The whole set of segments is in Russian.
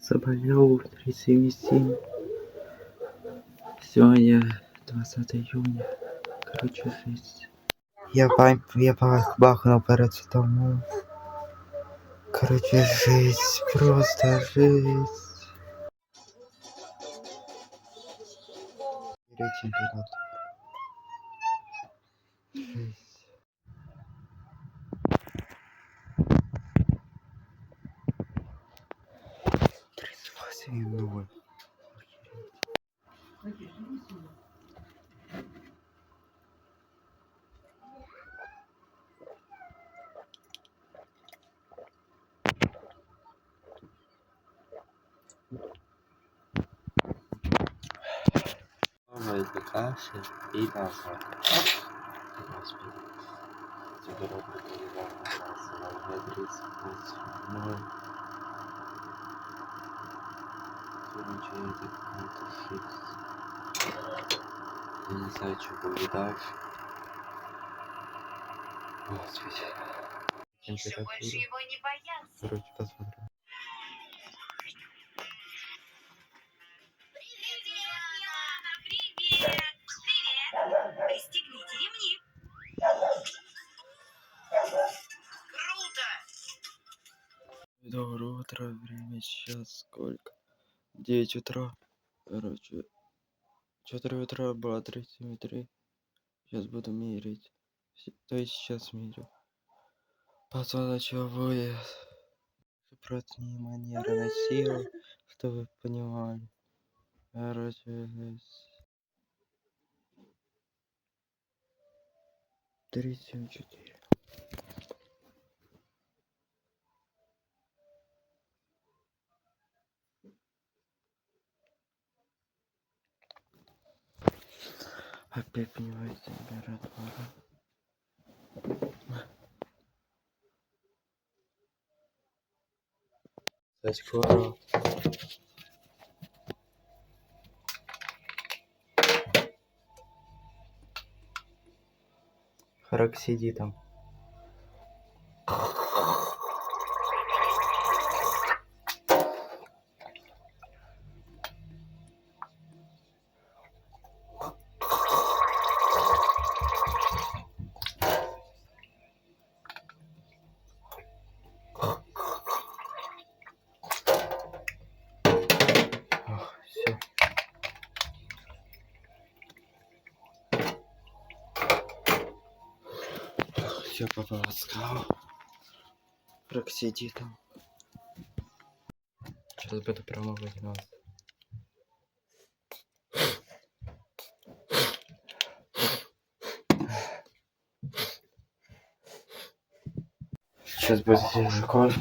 Заболел в 37. Сегодня 20 июня. Короче, жесть. Я бахнул парацетамол. Короче, жесть. Просто жесть. Температура. Жесть. 38,0. Это кашель и назад. Господи. Температура недавно 38,0. Сегодня это какая-то жесть. Я не знаю, что будет дальше. Господи. Температура. Короче, посмотрим. Пристегните ремни. Круто! Доброе утро, время сейчас сколько? 9 утра. Короче, 4 утра было 37,3. Сейчас буду мерить. То есть сейчас мерю. Посмотрим, что будет. Против внимания носил, чтобы вы понимали. Короче, 37,4. Опять понимаете, температура. Скоро. Харак сиди там. Все. Все, папа сказал. Харак сиди там. Сейчас буду промывать нос. Сейчас будет свежий кофе.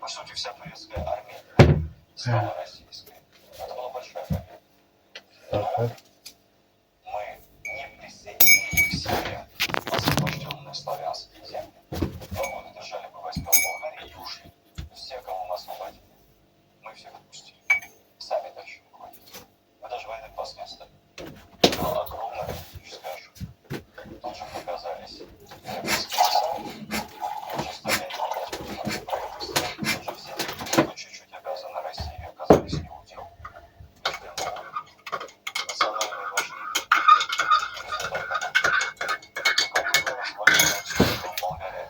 По сути, вся турецкая армия стала российской. Это была большая победа. Мы не присоединили к себе освобожденные славянские земли. 2 года держали бы войска в Болгарии и ушли. Все, кого мы освободили, мы всех отпустили. Сами дальше не ходим. Мы даже военный класс не оставили. Но огромная политическая ошибка. Тут же показались чуть-чуть обязаны России, оказались не у дел. Национальные вожди. Болгария.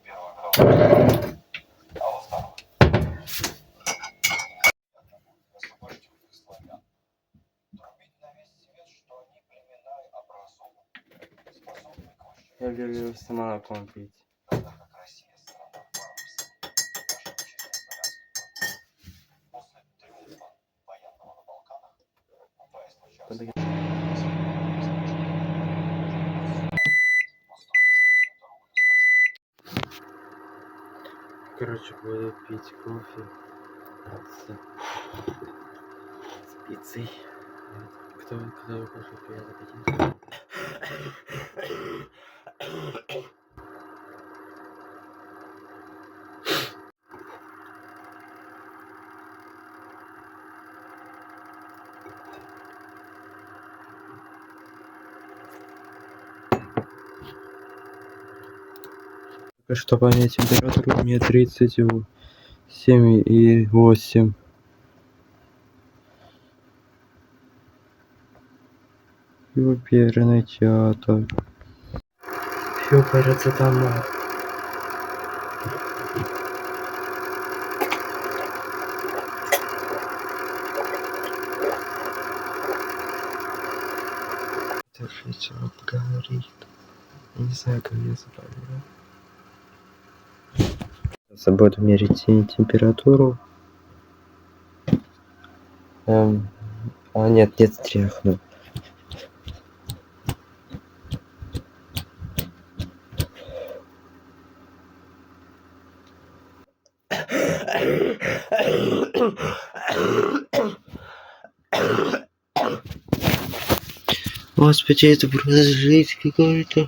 Первую мировую. А во вторую. Освобожденных славян. Трубить на весь свет, что они племена образованы, способны к высшей. Я люблю с молоком пить. Тогда как Россия страна варварства, наша чисто славянский народ. После триумфа военного на Балканах, УПС начался. Короче, буду пить кофе. С пиццей. Кто кушает приятный аппетит? Чтобы понять температуру, у меня 37,8. Оперный театр. Пью парацетамол. Держите, вот говорит. Не знаю, как я заболел. Сейчас буду мерить температуру. Нет, стряхну. Господи, это просто жесть какая-то.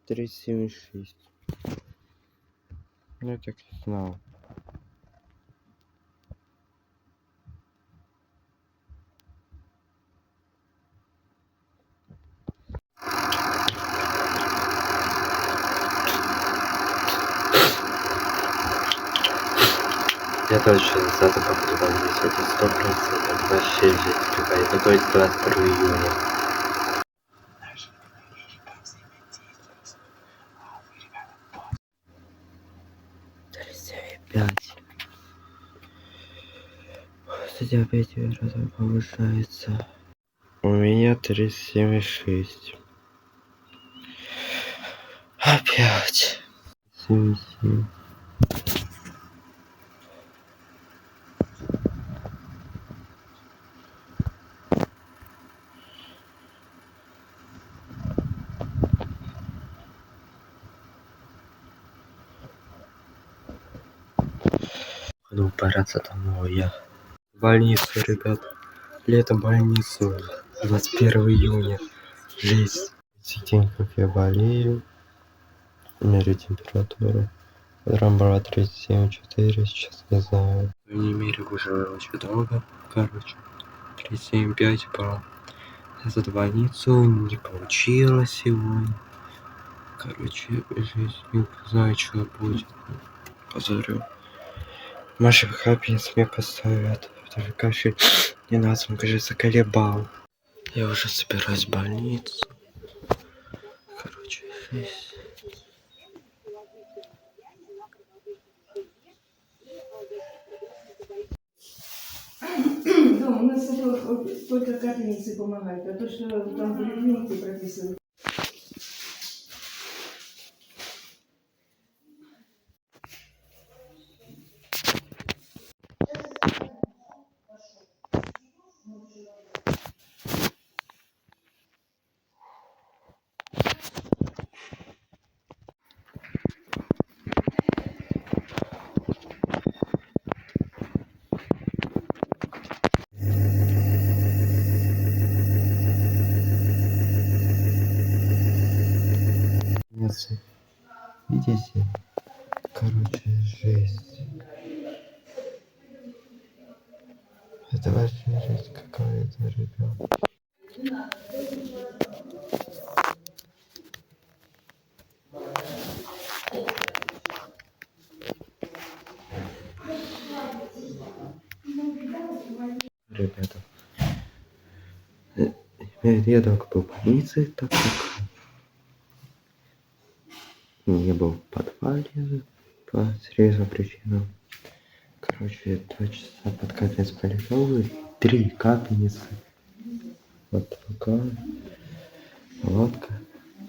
37,6. Ну, я так и знал. Я точно завтра походу в больницу, это 100%. Вообще жесть какая-то, то есть 22 июня. 37,5. Кстати, опять раза повышается. У меня 37,6. Опять. 77. Ну, парацетамол я. В больницу, ребят. Летом больницу. 21 июня. Жесть. День, как я болею. Мерю температуру. Утром была 37,4, сейчас не знаю. Не мерю уже очень долго. Короче, 37,5 брал. За больницу не получилось сегодня. Короче, жизнь не знаю, что будет. Позорю. Маша капельниц мне поставят. Даже кашель не надо, он, кажется, колебал. Я уже собираюсь в больницу. Короче, жизнь. Да, у нас только капельницы помогают, а то, что там поликлиники прописывают. Видите? Короче, жесть. Это вообще жесть какая-то, ребят. Ребята, я только был в больнице, так как не был в подвале по серьезным причинам. Короче, 2 часа под капельниц полежал, и 3 капельницы. Вот такая палатка.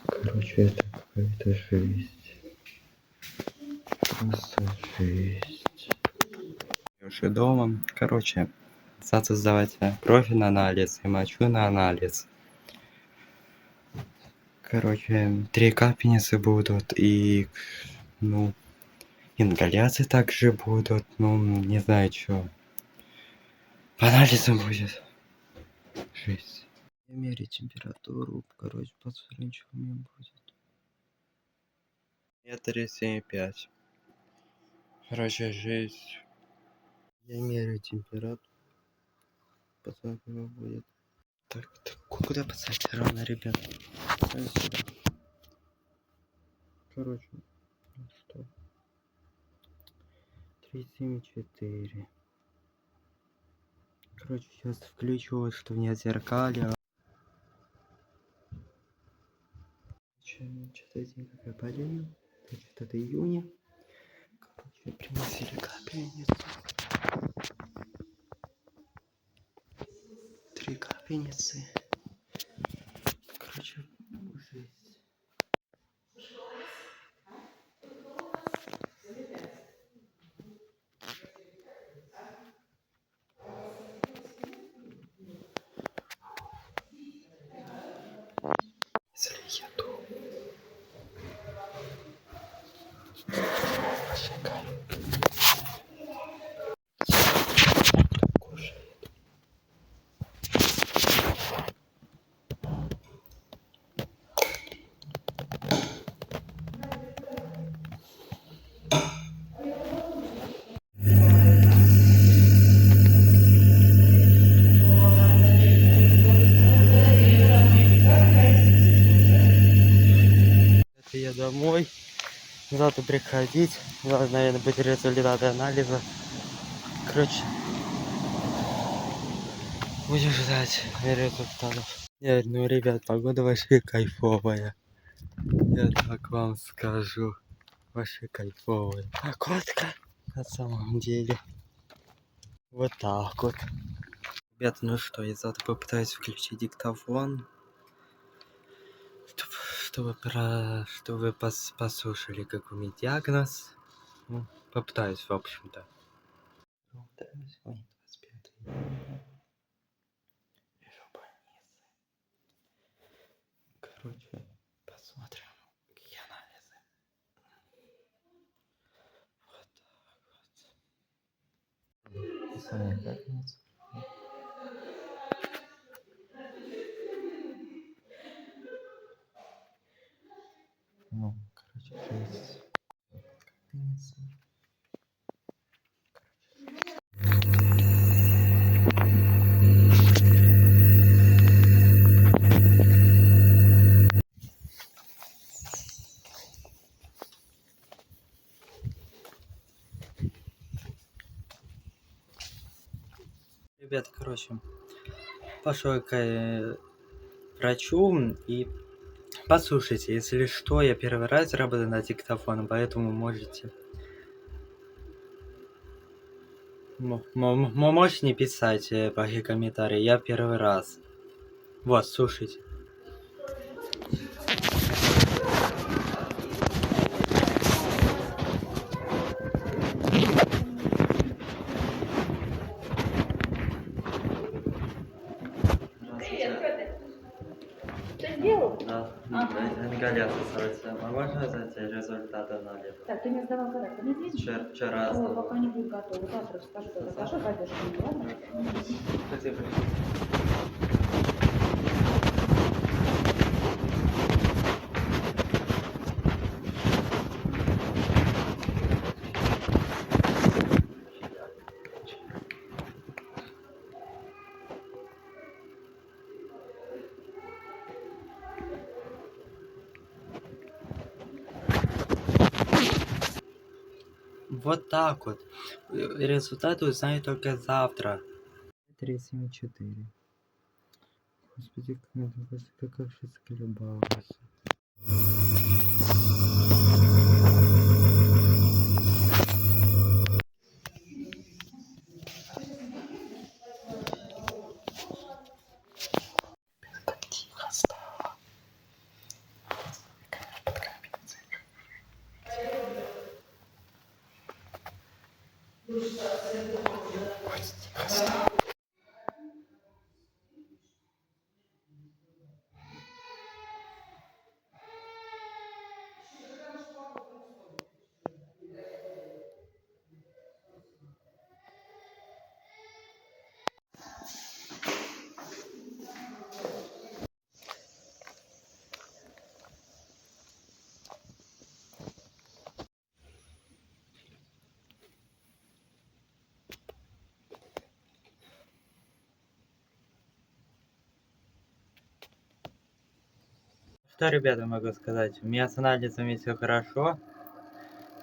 Короче, это какая-то жесть. Просто жесть. Я уже дома. Короче, завтра сдавать кровь на анализ и мочу на анализ. Короче, 3 капельницы будут, и, ну, Ингаляции также будут, ну, не знаю, что. По анализам будет. Жесть. Мерить температуру, короче, посмотрим, что у меня будет. 3,75. Короче, жесть. Я меряю температуру. Посмотрим, что будет. Так, куда поставить? Ровно, ребят. Сюда. Короче, ну что? 3,74. Короче, сейчас включу, что не зеркале. Что-то день как я болею. Значит, это июня. Короче, приносили капельницу. 3 капельницы. Короче, жесть. Если еду. Шикарно. Кушает. Это я домой. Завтра приходить. Завтра, наверное, будет результаты анализа. Короче, будем ждать результатов. Нет, ну, ребят, погода вообще кайфовая. Я так вам скажу. Вообще кайфовая. Погодка. На самом деле. Вот так вот. Ребята, ну что, я завтра попытаюсь включить диктофон. Чтобы вы послушали, как у меня диагноз. Ну, попытаюсь, в общем-то. Ой, 25 июня. Лежу в больнице. Короче, посмотрим, какие анализы. Вот так вот. Писание капельниц. Ну, короче, есть капельницы. Ребята, короче, пошел к врачу и послушайте, если что, я первый раз работаю над диктофоном, поэтому можете можете не писать плохие комментарии, я первый раз. Вот, слушайте. Что сделал? Да, Ага. ингаляция ставится. А можно узнать результат анализа? Так, ты мне сдавал когда? Понедельник? Вчера О, сдавал. пока не будет готово. Завтра скажу, когда скажу, пойдешь ко мне, ладно? Спасибо. Вот так вот. Результаты узнаю только завтра. 3,74. Господи, как я сейчас колебался. Так тихо стало. Ой, тихо стало. что, ребята, могу сказать? У меня с анализами все хорошо.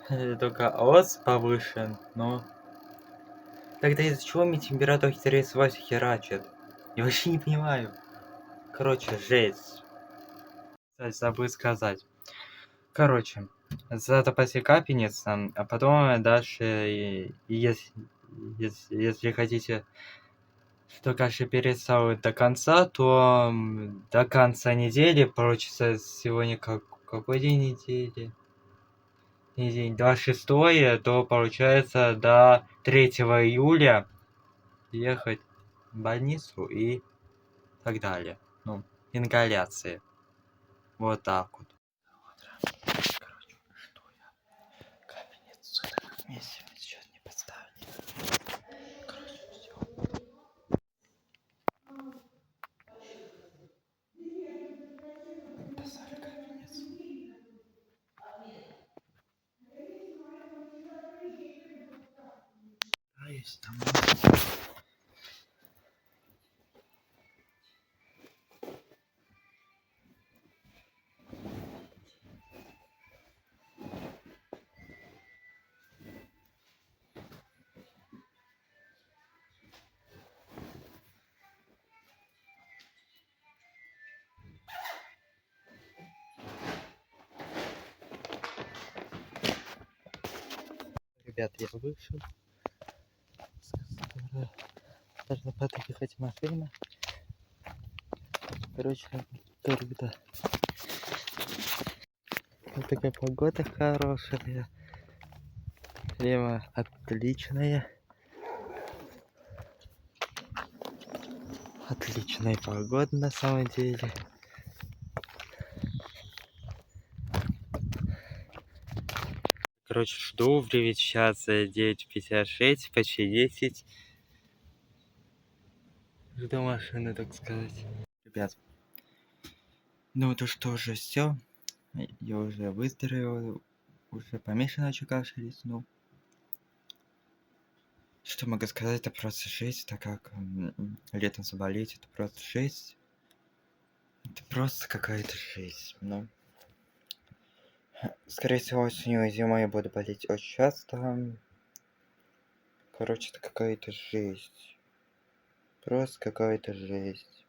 Только ОС повышен, но... Тогда из-за чего мне температура 38 херачит? Я вообще не понимаю. Короче, жесть. Кстати, забыл сказать. Короче, зато после капельницы, а потом дальше, если хотите, что каша перестала до конца, то до конца недели, получится, сегодня какой день недели? Не день, 26, то получается до 3 июля ехать в больницу и так далее. Ну, ингаляции. Вот так вот. Короче, что я? Капельницу вместе сейчас не поставили. Короче, все. Поставили капельницу. Да, есть там. Ребят, я вышел. Скоро должна подъехать машина. Короче, когда вот такая погода хорошая. Время отличное. Отличная погода на самом деле. Короче, жду, время сейчас 9:56, почти 10. Жду машины, так сказать. Ребят, ну то что уже все. Я уже выздоровел, уже поменьше начал кашлять, ну. Что могу сказать, это просто жесть, так как летом заболеть, это просто жесть. Это просто какая-то жесть, ну. Скорее всего, осенью и зимой я буду болеть очень часто. Короче, это какая-то жесть. Просто какая-то жесть.